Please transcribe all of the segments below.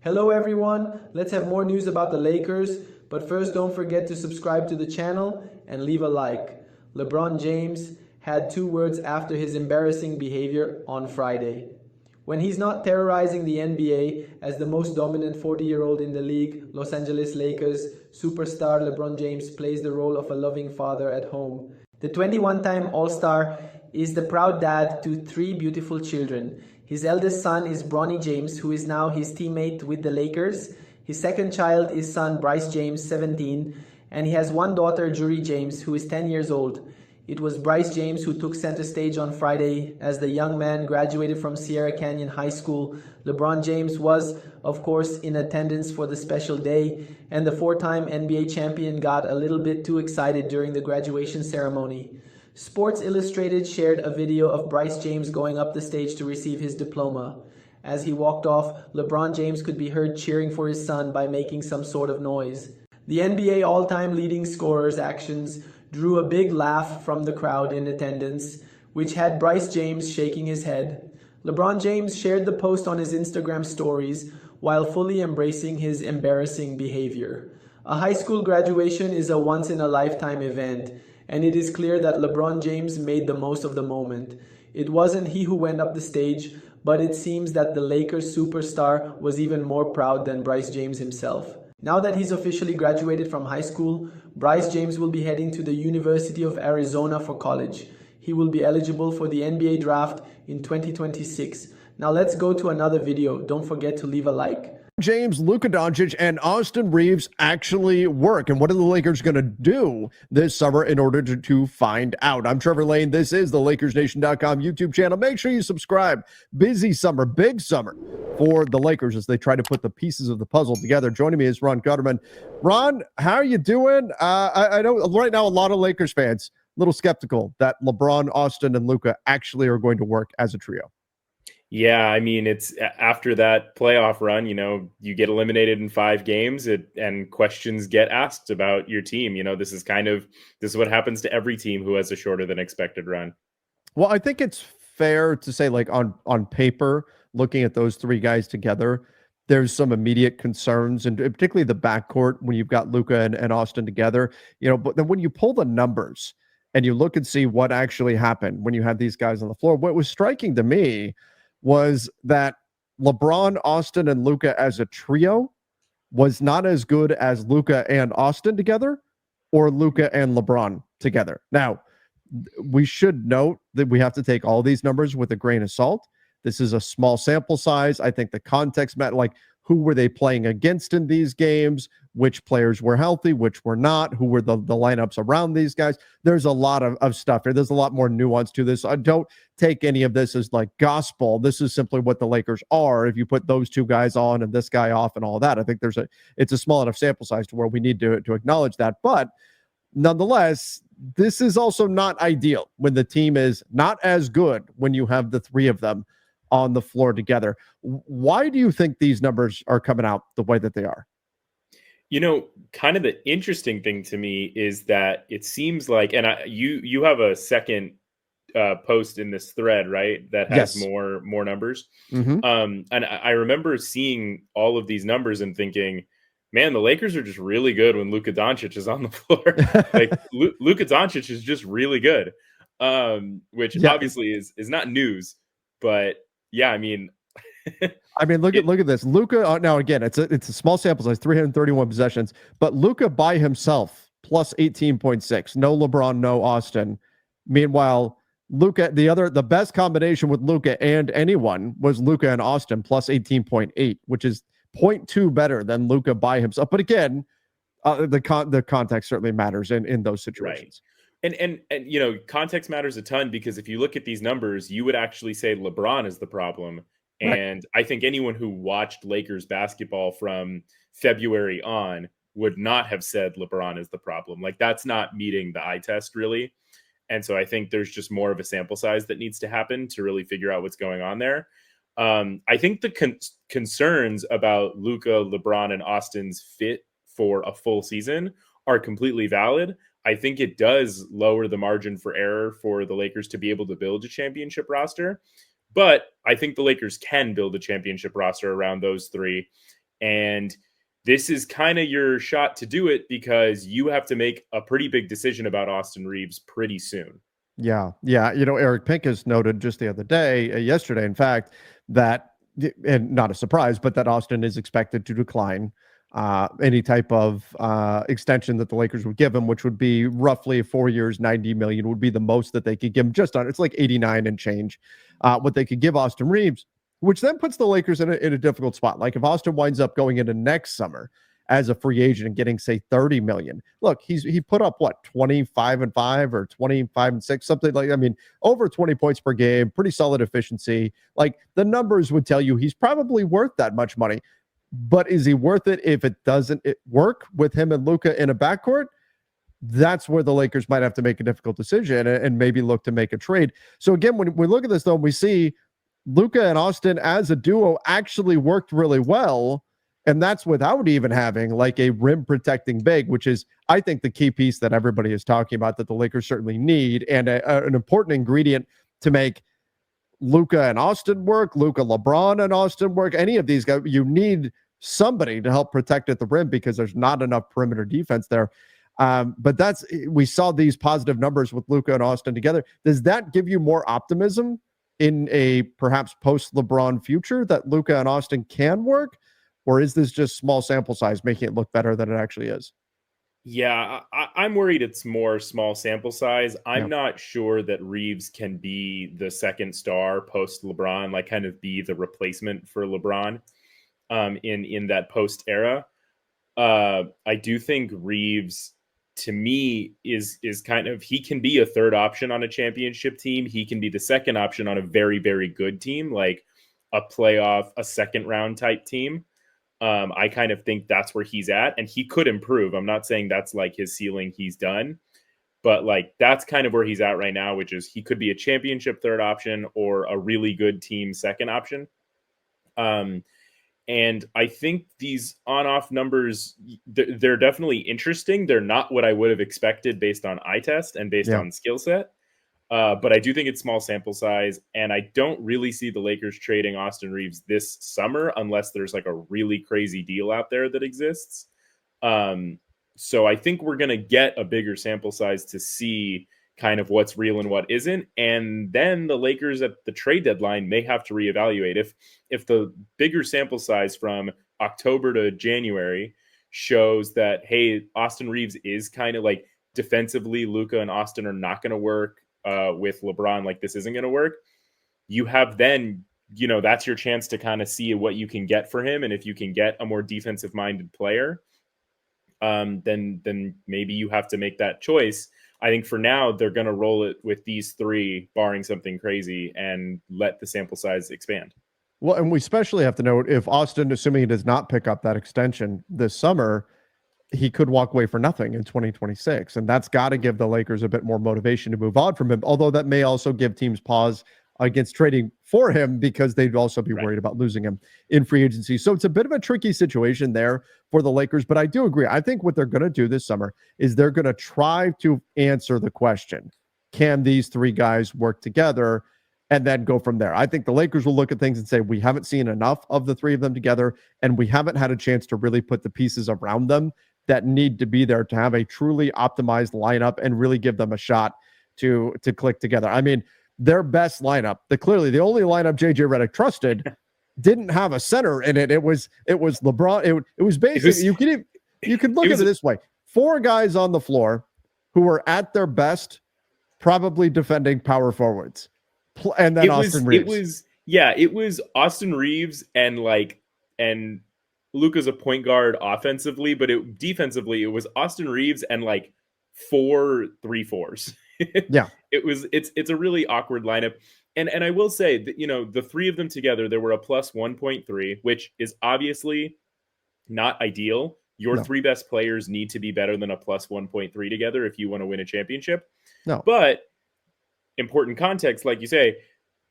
Hello everyone, let's have more news about the Lakers, but first don't forget to subscribe to the channel and leave a like. LeBron James had two words after his embarrassing behavior on Friday. When he's not terrorizing the NBA as the most dominant 40-year-old in the league, Los Angeles Lakers superstar LeBron James plays the role of a loving father at home. The 21-time All-Star is the proud dad to three beautiful children. His eldest son is Bronny James, who is now his teammate with the Lakers. His second child is son Bryce James, 17, and he has one daughter, Jury James, who is 10 years old. It was Bryce James who took center stage on Friday as the young man graduated from Sierra Canyon High School. LeBron James was, of course, in attendance for the special day, and the four-time NBA champion got a little bit too excited during the graduation ceremony. Sports Illustrated shared a video of Bryce James going up the stage to receive his diploma. As he walked off, LeBron James could be heard cheering for his son by making some sort of noise. The NBA all-time leading scorer's actions drew a big laugh from the crowd in attendance, which had Bryce James shaking his head. LeBron James shared the post on his Instagram stories while fully embracing his embarrassing behavior. A high school graduation is a once-in-a-lifetime event, and it is clear that LeBron James made the most of the moment. It wasn't he who went up the stage, but it seems that the Lakers superstar was even more proud than Bryce James himself. Now that he's officially graduated from high school, Bryce James will be heading to the University of Arizona for college. He will be eligible for the NBA draft in 2026. Now let's go to another video. Don't forget to leave a like. James, Luka Doncic, and Austin Reeves actually work? And what are the Lakers going to do this summer in order to find out? I'm Trevor Lane. This is the LakersNation.com YouTube channel. Make sure you subscribe. Busy summer, big summer for the Lakers as they try to put the pieces of the puzzle together. Joining me is Ron Gutterman. Ron, how are you doing? I know right now a lot of Lakers fans a little skeptical that LeBron, Austin, and Luka actually are going to work as a trio. Yeah, I mean, it's after that playoff run, you get eliminated in 5 games and questions get asked about your team. This is what happens to every team who has a shorter than expected run. Well, I think it's fair to say, like on paper, looking at those three guys together, there's some immediate concerns, and particularly the backcourt when you've got Luka and Austin together, but then when you pull the numbers and you look and see what actually happened when you had these guys on the floor, what was striking to me was that LeBron, Austin, and Luka as a trio was not as good as Luka and Austin together or Luka and LeBron together. Now, we should note that we have to take all these numbers with a grain of salt. This is a small sample size. I think the context matters, like who were they playing against in these games, which players were healthy, which were not, who were the lineups around these guys. There's a lot of stuff here. There's a lot more nuance to this. I don't take any of this as like gospel. This is simply what the Lakers are. If you put those two guys on and this guy off and all that, I think it's a small enough sample size to where we need to acknowledge that. But nonetheless, this is also not ideal when the team is not as good when you have the three of them on the floor together. Why do you think these numbers are coming out the way that they are? Kind of the interesting thing to me is that it seems like, and you have a second post in this thread, right? That has Yes. more numbers. Mm-hmm. And I remember seeing all of these numbers and thinking, man, the Lakers are just really good when Luka Doncic is on the floor. Like Luka Doncic is just really good, which obviously is not news, but yeah, I mean, look at this. Luka, now again, it's a small sample size, 331 possessions, but Luka by himself plus 18.6. No LeBron, no Austin. Meanwhile, Luka, the best combination with Luka and anyone was Luka and Austin plus 18.8, which is 0.2 better than Luka by himself. But again, the context certainly matters in those situations. Right. And context matters a ton, because if you look at these numbers, you would actually say LeBron is the problem. And I think anyone who watched Lakers basketball from February on would not have said LeBron is the problem. Like, that's not meeting the eye test, really. And so I think there's just more of a sample size that needs to happen to really figure out what's going on there. I think the concerns about Luka, LeBron, and Austin's fit for a full season are completely valid. I think it does lower the margin for error for the Lakers to be able to build a championship roster. But I think the Lakers can build a championship roster around those three. And this is kind of your shot to do it because you have to make a pretty big decision about Austin Reeves pretty soon. Yeah. Yeah. Eric Pincus noted just the other day, yesterday, in fact, that, and not a surprise, but that Austin is expected to decline any type of extension that the Lakers would give him, which would be roughly 4 years, 90 million would be the most that they could give him. It's like 89 and change, what they could give Austin Reeves, which then puts the Lakers in a difficult spot. Like if Austin winds up going into next summer as a free agent and getting, say, 30 million. Look, he put up what, 25-5 or 25-6, something like, I mean, over 20 points per game, pretty solid efficiency. Like the numbers would tell you he's probably worth that much money. But is he worth it if it doesn't work with him and Luka in a backcourt? That's where the Lakers might have to make a difficult decision and maybe look to make a trade. So again, when we look at this, though, we see Luka and Austin as a duo actually worked really well. And that's without even having like a rim protecting big, which is, I think, the key piece that everybody is talking about that the Lakers certainly need, and an important ingredient to make Luka and Austin work, Luka, LeBron and Austin work. Any of these guys, you need somebody to help protect at the rim because there's not enough perimeter defense there. But we saw these positive numbers with Luka and Austin together. Does that give you more optimism in a perhaps post LeBron future that Luka and Austin can work? Or is this just small sample size making it look better than it actually is? Yeah, I'm worried it's more small sample size. I'm not sure that Reeves can be the second star post LeBron, like kind of be the replacement for LeBron in that post era. I do think Reeves, to me, is kind of, he can be a third option on a championship team. He can be the second option on a very, very good team, like a playoff, a second round type team. I kind of think that's where he's at, and he could improve. I'm not saying that's like his ceiling, he's done, but like that's kind of where he's at right now, which is he could be a championship third option or a really good team second option. And I think these on-off numbers, they're definitely interesting. They're not what I would have expected based on eye test and based on skill set. But I do think it's small sample size, and I don't really see the Lakers trading Austin Reeves this summer unless there's like a really crazy deal out there that exists. So I think we're going to get a bigger sample size to see kind of what's real and what isn't. And then the Lakers at the trade deadline may have to reevaluate. If the bigger sample size from October to January shows that, hey, Austin Reeves is kind of like defensively, Luka and Austin are not going to work with LeBron, like this isn't going to work. You have then, that's your chance to kind of see what you can get for him. And if you can get a more defensive minded player, then maybe you have to make that choice. I think for now, they're going to roll it with these three, barring something crazy, and let the sample size expand. Well, and we especially have to note if Austin, assuming he does not pick up that extension this summer, he could walk away for nothing in 2026. And that's got to give the Lakers a bit more motivation to move on from him. Although that may also give teams pause against trading for him because they'd also be worried about losing him in free agency. So it's a bit of a tricky situation there for the Lakers. But I do agree. I think what they're going to do this summer is they're going to try to answer the question, can these three guys work together? And then go from there. I think the Lakers will look at things and say, we haven't seen enough of the three of them together, and we haven't had a chance to really put the pieces around them that need to be there to have a truly optimized lineup and really give them a shot to click together. I mean, their best lineup, clearly the only lineup JJ Redick trusted, didn't have a center in it. It was LeBron. It was basically, you could look at it this way: four guys on the floor who were at their best, probably defending power forwards. And then Austin Reeves. It was Austin Reeves and Luka's a point guard offensively, but defensively it was Austin Reeves and like 4 3-4s. Yeah, it's a really awkward lineup, and I will say that the three of them together, there were a plus 1.3, which is obviously not ideal. Your three best players need to be better than a plus 1.3 together if you want to win a championship. No, but important context, like you say,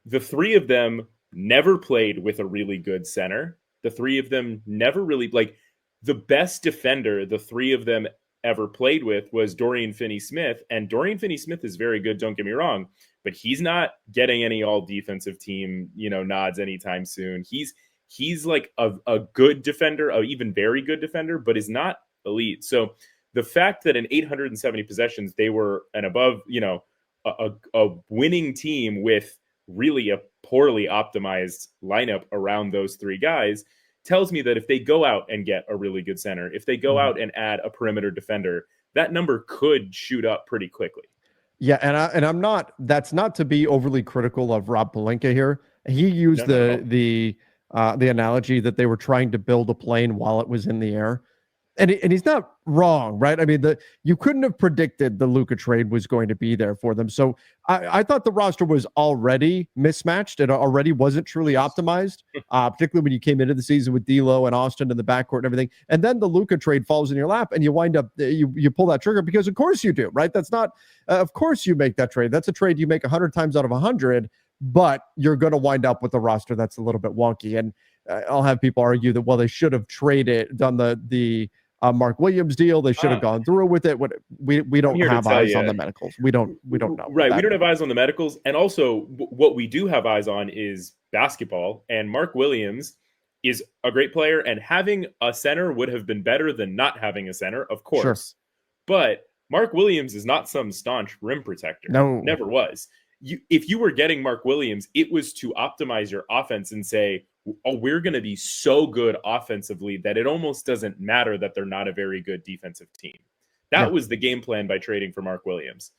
the three of them never played with a really good center. The three of them never really, like, the best defender the three of them ever played with was Dorian Finney-Smith. And Dorian Finney-Smith is very good, don't get me wrong, but he's not getting any all defensive team, nods anytime soon. he's like a good defender, a even very good defender, but is not elite. So the fact that in 870 possessions they were an above, a winning team with really a poorly optimized lineup around those three guys tells me that if they go out and get a really good center, if they go out and add a perimeter defender, that number could shoot up pretty quickly. Yeah, and I'm not. That's not to be overly critical of Rob Pelinka here. He used the analogy that they were trying to build a plane while it was in the air. And he's not wrong, right? I mean, you couldn't have predicted the Luka trade was going to be there for them. So I thought the roster was already mismatched. It already wasn't truly optimized, particularly when you came into the season with D'Lo and Austin in the backcourt and everything. And then the Luka trade falls in your lap, and you wind up you pull that trigger because of course you do, right? That's not of course you make that trade. That's a trade you make 100 times out of 100, but you're going to wind up with a roster that's a little bit wonky. And I'll have people argue that they should have done the Mark Williams deal. They should have gone through with it. We don't have eyes on the medicals. We don't know. Right. We don't have eyes on the medicals. And also what we do have eyes on is basketball. And Mark Williams is a great player. And having a center would have been better than not having a center, of course. Sure. But Mark Williams is not some staunch rim protector. No. Never was. If you were getting Mark Williams, it was to optimize your offense and say, we're going to be so good offensively that it almost doesn't matter that they're not a very good defensive team. That was the game plan by trading for Mark Williams.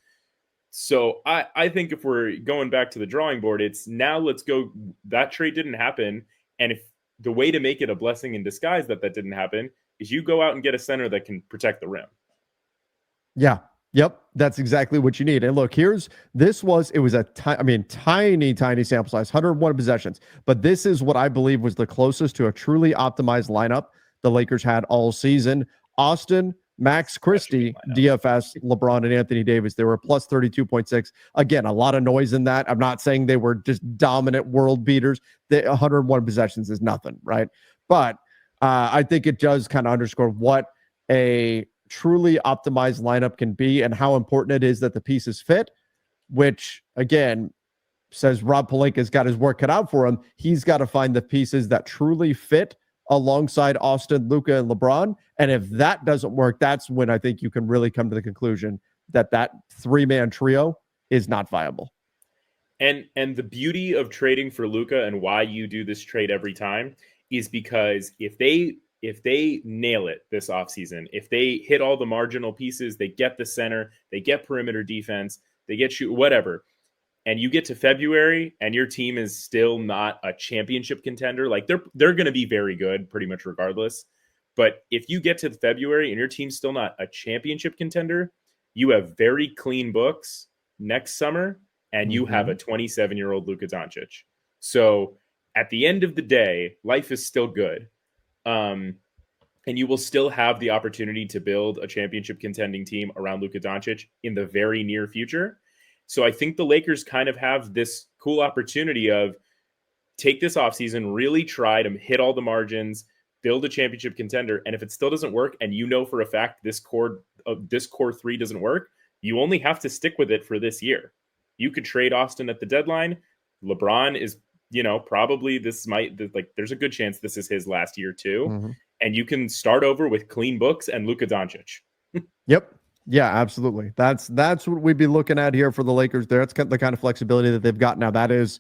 So I think if we're going back to the drawing board, it's now let's go. That trade didn't happen. And if the way to make it a blessing in disguise that didn't happen is you go out and get a center that can protect the rim. Yeah. Yep, that's exactly what you need. And look, it was a tiny sample size, 101 possessions. But this is what I believe was the closest to a truly optimized lineup the Lakers had all season. Austin, Max Christie, DFS, LeBron, and Anthony Davis. They were plus 32.6. Again, a lot of noise in that. I'm not saying they were just dominant world beaters. 101 possessions is nothing, right? But I think it does kind of underscore what a truly optimized lineup can be and how important it is that the pieces fit, which again says Rob Pelinka's got his work cut out for him. He's got to find the pieces that truly fit alongside Austin, Luka, and LeBron. And if that doesn't work, that's when I think you can really come to the conclusion that three-man trio is not viable. And the beauty of trading for Luka and why you do this trade every time is because if they nail it this offseason, if they hit all the marginal pieces, they get the center, they get perimeter defense, they get shoot, whatever, and you get to February and your team is still not a championship contender, like they're going to be very good pretty much regardless. But if you get to February and your team's still not a championship contender, you have very clean books next summer and you have a 27-year-old Luka Doncic. So at the end of the day, life is still good. And you will still have the opportunity to build a championship contending team around Luka Doncic in the very near future. So I think the Lakers kind of have this cool opportunity of take this offseason, really try to hit all the margins, build a championship contender. And if it still doesn't work, and you know for a fact this core three doesn't work, you only have to stick with it for this year. You could trade Austin at the deadline. LeBron is, probably there's a good chance this is his last year too. And you can start over with clean books and Luka Doncic. Yep. Yeah, absolutely. That's what we'd be looking at here for the Lakers. That's the kind of flexibility that they've got now. That is,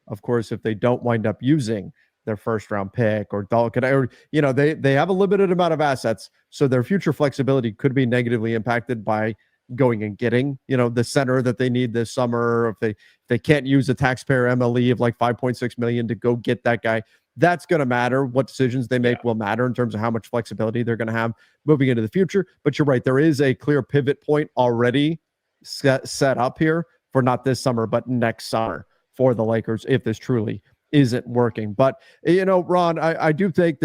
of course, if they don't wind up using their first round pick or they have a limited amount of assets. So their future flexibility could be negatively impacted by going and getting, the center that they need this summer. If they can't use a taxpayer MLE of like $5.6 million to go get that guy, that's going to matter. What decisions they make will matter in terms of how much flexibility they're going to have moving into the future. But you're right. There is a clear pivot point already set up here for not this summer, but next summer for the Lakers if this truly isn't working. But, Ron, I do think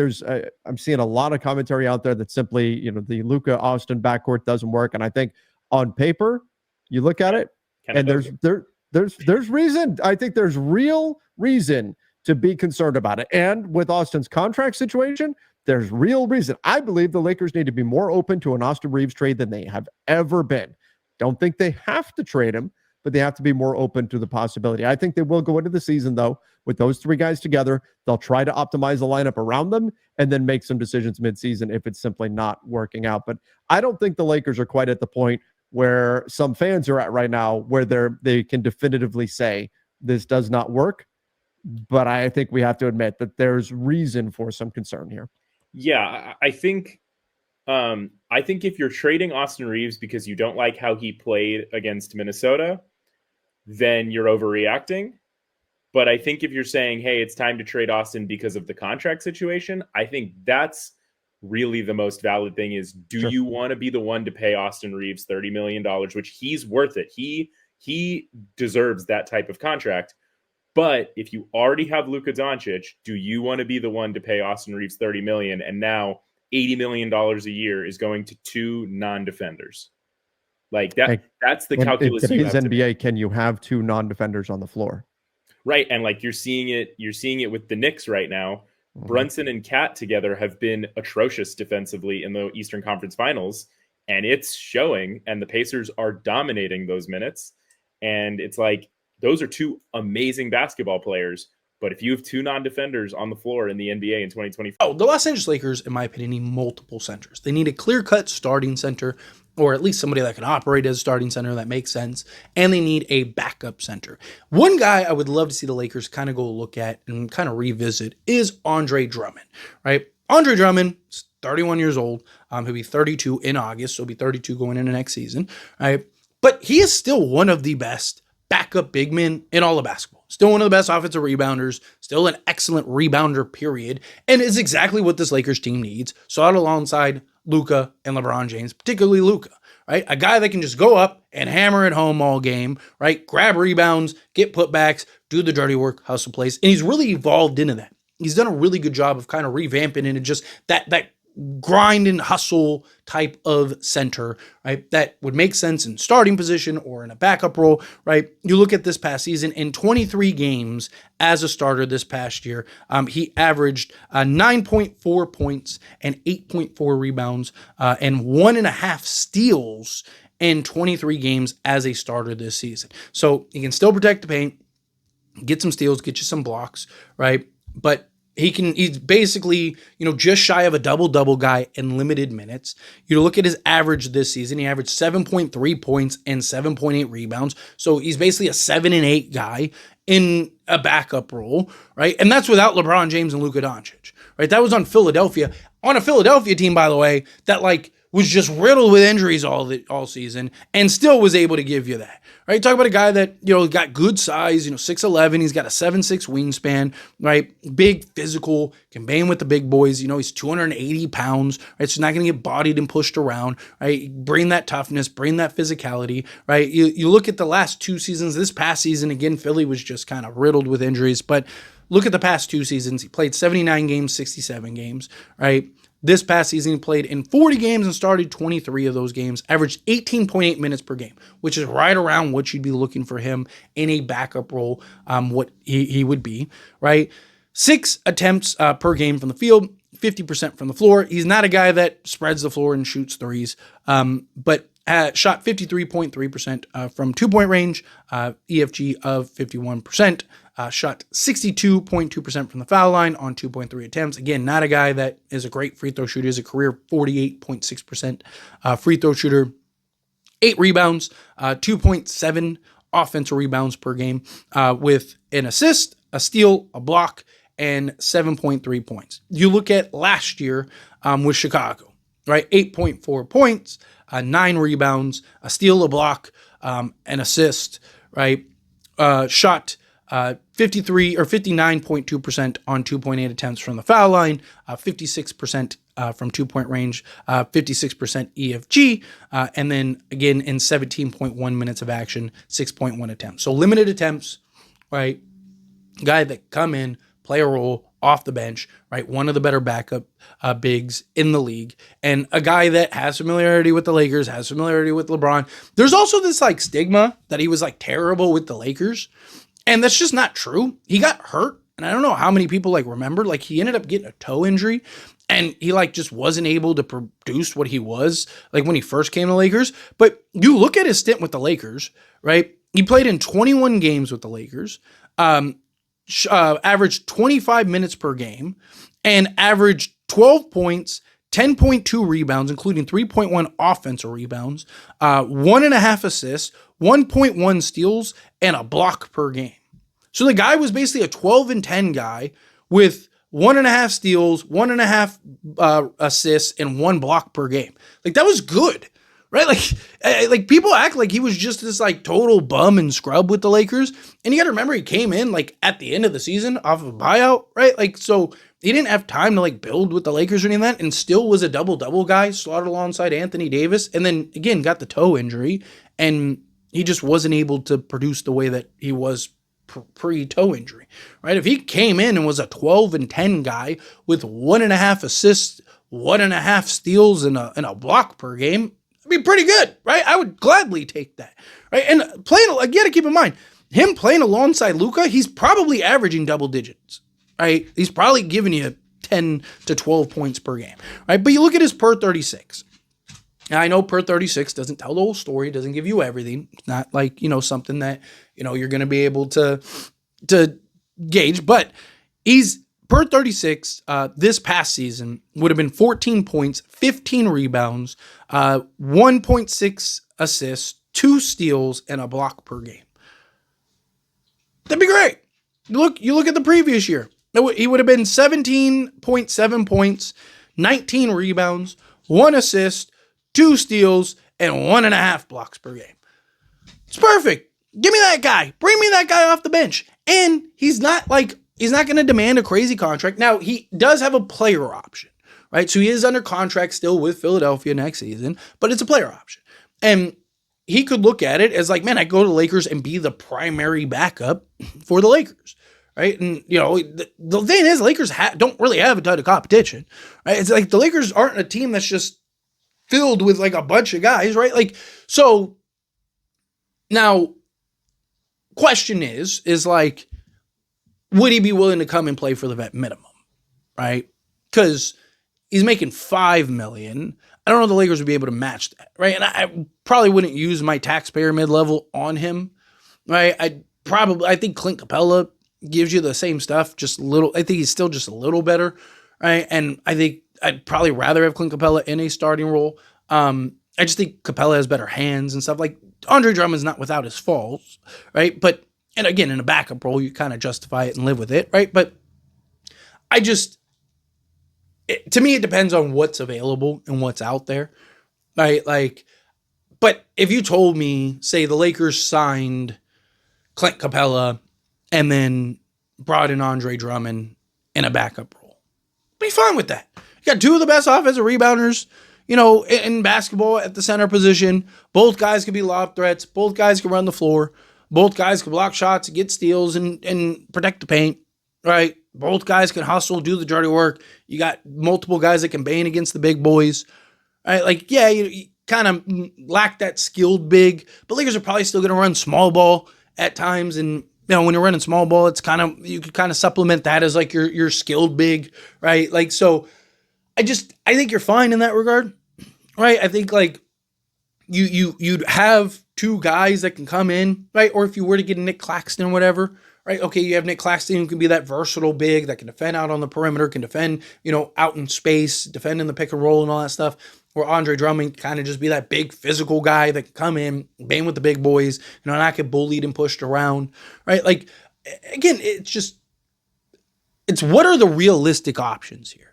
I'm seeing a lot of commentary out there that simply, the Luka Austin backcourt doesn't work. And I think on paper, you look at it and there's reason. I think there's real reason to be concerned about it. And with Austin's contract situation, there's real reason. I believe the Lakers need to be more open to an Austin Reeves trade than they have ever been. Don't think they have to trade him, but they have to be more open to the possibility. I think they will go into the season, though, with those three guys together. They'll try to optimize the lineup around them and then make some decisions midseason if it's simply not working out. But I don't think the Lakers are quite at the point where some fans are at right now, where they can definitively say this does not work. But I think we have to admit that there's reason for some concern here. Yeah, I think if you're trading Austin Reeves because you don't like how he played against Minnesota, then you're overreacting. But I think if you're saying, hey, it's time to trade Austin because of the contract situation, I think that's really the most valid thing is, do Sure. you want to be the one to pay Austin Reeves $30 million, which he's worth it. He deserves that type of contract. But if you already have Luka Doncic, do you want to be the one to pay Austin Reeves $30 million? And now $80 million a year is going to two non-defenders. Like that's the calculus. In today's NBA, can you have two non-defenders on the floor? Right. And like you're seeing it with the Knicks right now. Mm-hmm. Brunson and Cat together have been atrocious defensively in the Eastern Conference Finals. And it's showing, and the Pacers are dominating those minutes. And it's like, those are two amazing basketball players. But if you have two non-defenders on the floor in the NBA in 2024. The Los Angeles Lakers, in my opinion, need multiple centers. They need a clear-cut starting center, or at least somebody that can operate as a starting center that makes sense. And they need a backup center. One guy I would love to see the Lakers kind of go look at and kind of revisit is Andre Drummond, right? Andre Drummond is 31 years old. He'll be 32 in August, so he'll be 32 going into next season, right? But he is still one of the best backup big men in all of basketball. Still one of the best offensive rebounders, still an excellent rebounder, period, and is exactly what this Lakers team needs. So out alongside Luka and LeBron James, particularly Luka, right? A guy that can just go up and hammer it home all game, right? Grab rebounds, get putbacks, do the dirty work, hustle plays, and he's really evolved into that. He's done a really good job of kind of revamping into just that grind and hustle type of center, right? That would make sense in starting position or in a backup role, right? You look at this past season, in 23 games as a starter this past year, he averaged 9.4 points and 8.4 rebounds and 1.5 steals in 23 games as a starter this season. So he can still protect the paint, get some steals, get you some blocks, right? But he's basically, just shy of a double-double guy in limited minutes. You look at his average this season, he averaged 7.3 points and 7.8 rebounds. So he's basically a 7 and 8 guy in a backup role, right? And that's without LeBron James and Luka Doncic, right? That was on Philadelphia. On a Philadelphia team, by the way, that was just riddled with injuries all season and still was able to give you that, right? Talk about a guy that, got good size, 6'11", he's got a 7'6" wingspan, right? Big, physical, can bang with the big boys, he's 280 pounds, right? So not going to get bodied and pushed around, right? Bring that toughness, bring that physicality, right? You look at the last two seasons, this past season, again, Philly was just kind of riddled with injuries, but look at the past two seasons. He played 79 games, 67 games, right? This past season, he played in 40 games and started 23 of those games, averaged 18.8 minutes per game, which is right around what you'd be looking for him in a backup role, what he would be, right? 6 attempts per game from the field, 50% from the floor. He's not a guy that spreads the floor and shoots threes, but shot 53.3% from two-point range, EFG of 51%. Shot 62.2% from the foul line on 2.3 attempts. Again, not a guy that is a great free throw shooter. He's a career 48.6% free throw shooter. 8 rebounds, 2.7 offensive rebounds per game with an assist, a steal, a block, and 7.3 points. You look at last year with Chicago, right? 8.4 points, 9 rebounds, a steal, a block, an assist, right? Shot 53 or 59.2% on 2.8 attempts from the foul line, 56% from 2-point range, 56% EFG, and then again in 17.1 minutes of action, 6.1 attempts. So limited attempts, right? Guy that come in, play a role off the bench, right? One of the better backup bigs in the league, and a guy that has familiarity with the Lakers, has familiarity with LeBron. There's also this stigma that he was terrible with the Lakers. And that's just not true. He got hurt. And I don't know how many people remember, he ended up getting a toe injury and he just wasn't able to produce what he was when he first came to Lakers. But you look at his stint with the Lakers, right? He played in 21 games with the Lakers, averaged 25 minutes per game, and averaged 12 points, 10.2 rebounds, including 3.1 offensive rebounds, 1.5 assists, 1.1 steals, and a block per game. So the guy was basically a 12 and 10 guy with 1.5 steals, 1.5 assists, and 1 block per game. Like, that was good, right? Like people act like he was just this like total bum and scrub with the Lakers. And you got to remember, he came in like at the end of the season off of a buyout, right? Like, so he didn't have time to like build with the Lakers or anything like that, and still was a double-double guy, slotted alongside Anthony Davis, and then again got the toe injury, and he just wasn't able to produce the way that he was pre-toe injury, right? If he came in and was a 12 and 10 guy with 1.5 assists, 1.5 steals, and a block per game, it'd be pretty good, right? I would gladly take that, right? And playing, you got to keep in mind, him playing alongside Luka, he's probably averaging double digits, right? He's probably giving you 10 to 12 points per game, right? But you look at his per 36. Now, I know per 36 doesn't tell the whole story, doesn't give you everything. It's not like, something that, you're going to be able to gauge, but he's per 36 this past season would have been 14 points, 15 rebounds, 1.6 assists, 2 steals, and a block per game. That'd be great. You look at the previous year. He would have been 17.7 points, 19 rebounds, 1 assist, 2 steals, and 1.5 blocks per game. It's perfect. Give me that guy. Bring me that guy off the bench. And he's not going to demand a crazy contract. Now, he does have a player option, right? So he is under contract still with Philadelphia next season, but it's a player option. And he could look at it as like, man, I go to the Lakers and be the primary backup for the Lakers, right? And, the thing is, Lakers don't really have a ton of competition, right? It's like the Lakers aren't a team that's just filled with like a bunch of guys, right? Like, so now question is like, would he be willing to come and play for the vet minimum, right? Because he's making $5 million. I don't know if the Lakers would be able to match that, right? And I probably wouldn't use my taxpayer mid-level on him, right? I think Clint Capella gives you the same stuff, just a little. I think he's still just a little better, right? And I think I'd probably rather have Clint Capella in a starting role. I just think Capella has better hands and stuff. Like, Andre Drummond's not without his faults, right? But, and again, in a backup role, you kind of justify it and live with it, right? But to me, it depends on what's available and what's out there, right? Like, but if you told me, say, the Lakers signed Clint Capella and then brought in Andre Drummond in a backup role, I'd be fine with that. You got 2 of the best offensive rebounders, in basketball at the center position. Both guys could be lob threats. Both guys can run the floor. Both guys can block shots, get steals, and protect the paint, right? Both guys can hustle, do the dirty work. You got multiple guys that can bang against the big boys, right? Like, yeah, you kind of lack that skilled big, but Lakers are probably still going to run small ball at times. And, when you're running small ball, it's you could kind of supplement that as like your skilled big, right? Like, so I think you're fine in that regard, right? I think like you'd have 2 guys that can come in, right? Or if you were to get a Nick Claxton or whatever, right? Okay, you have Nick Claxton who can be that versatile big that can defend out on the perimeter, can defend, out in space, defend in the pick and roll and all that stuff. Or Andre Drummond kind of just be that big physical guy that can come in, bang with the big boys, not get bullied and pushed around, right? Like, again, it's what are the realistic options here?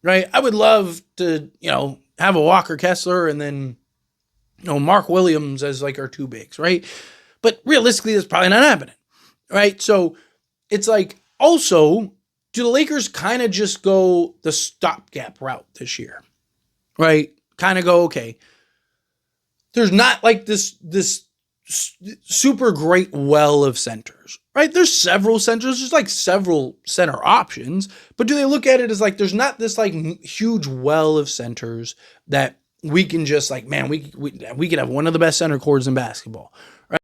Right, I would love to, have a Walker Kessler and then, Mark Williams as like our 2 bigs, right? But realistically, that's probably not happening, right? So it's like, also, do the Lakers kind of just go the stopgap route this year, right? Kind of go, okay, there's not like this super great well of centers, right? There's several centers, there's like several center options, but do they look at it as like there's not this like huge well of centers that we can just like, man, we could have one of the best center cores in basketball, right?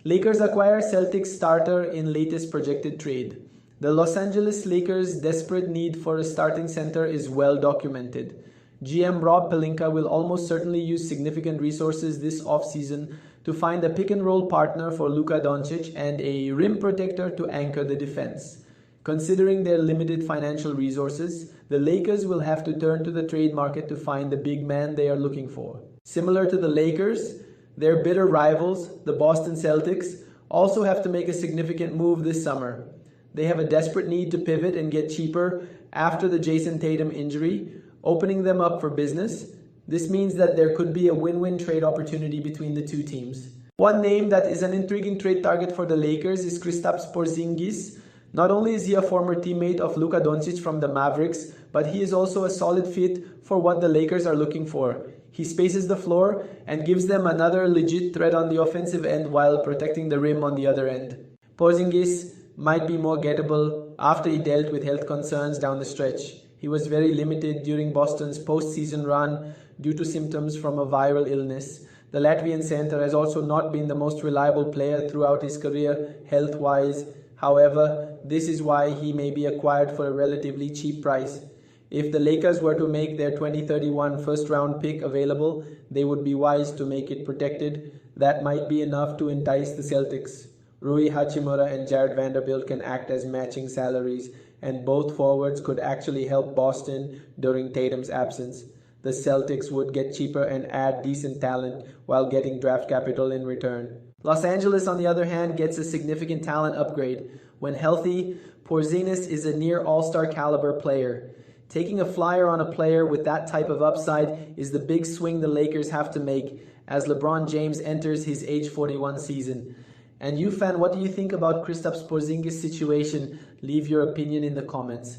Lakers acquire Celtics starter in latest projected trade. The Los Angeles Lakers' desperate need for a starting center is well documented. GM Rob Pelinka will almost certainly use significant resources this offseason to find a pick-and-roll partner for Luka Doncic and a rim protector to anchor the defense. Considering their limited financial resources, the Lakers will have to turn to the trade market to find the big man they are looking for. Similar to the Lakers, their bitter rivals, the Boston Celtics, also have to make a significant move this summer. They have a desperate need to pivot and get cheaper after the Jason Tatum injury, opening them up for business. This means that there could be a win-win trade opportunity between the two teams. One name that is an intriguing trade target for the Lakers is Kristaps Porzingis. Not only is he a former teammate of Luka Doncic from the Mavericks, but he is also a solid fit for what the Lakers are looking for. He spaces the floor and gives them another legit threat on the offensive end while protecting the rim on the other end. Porzingis might be more gettable after he dealt with health concerns down the stretch. He was very limited during Boston's postseason run due to symptoms from a viral illness. The Latvian center has also not been the most reliable player throughout his career health-wise. However, this is why he may be acquired for a relatively cheap price. If the Lakers were to make their 2031 first-round pick available, they would be wise to make it protected. That might be enough to entice the Celtics. Rui Hachimura and Jared Vanderbilt can act as matching salaries, and both forwards could actually help Boston during Tatum's absence. The Celtics would get cheaper and add decent talent while getting draft capital in return. Los Angeles, on the other hand, gets a significant talent upgrade. When healthy, Porzingis is a near all-star caliber player. Taking a flyer on a player with that type of upside is the big swing the Lakers have to make as LeBron James enters his age 41 season. And you, fan, what do you think about Kristaps Porzingis' situation? Leave your opinion in the comments.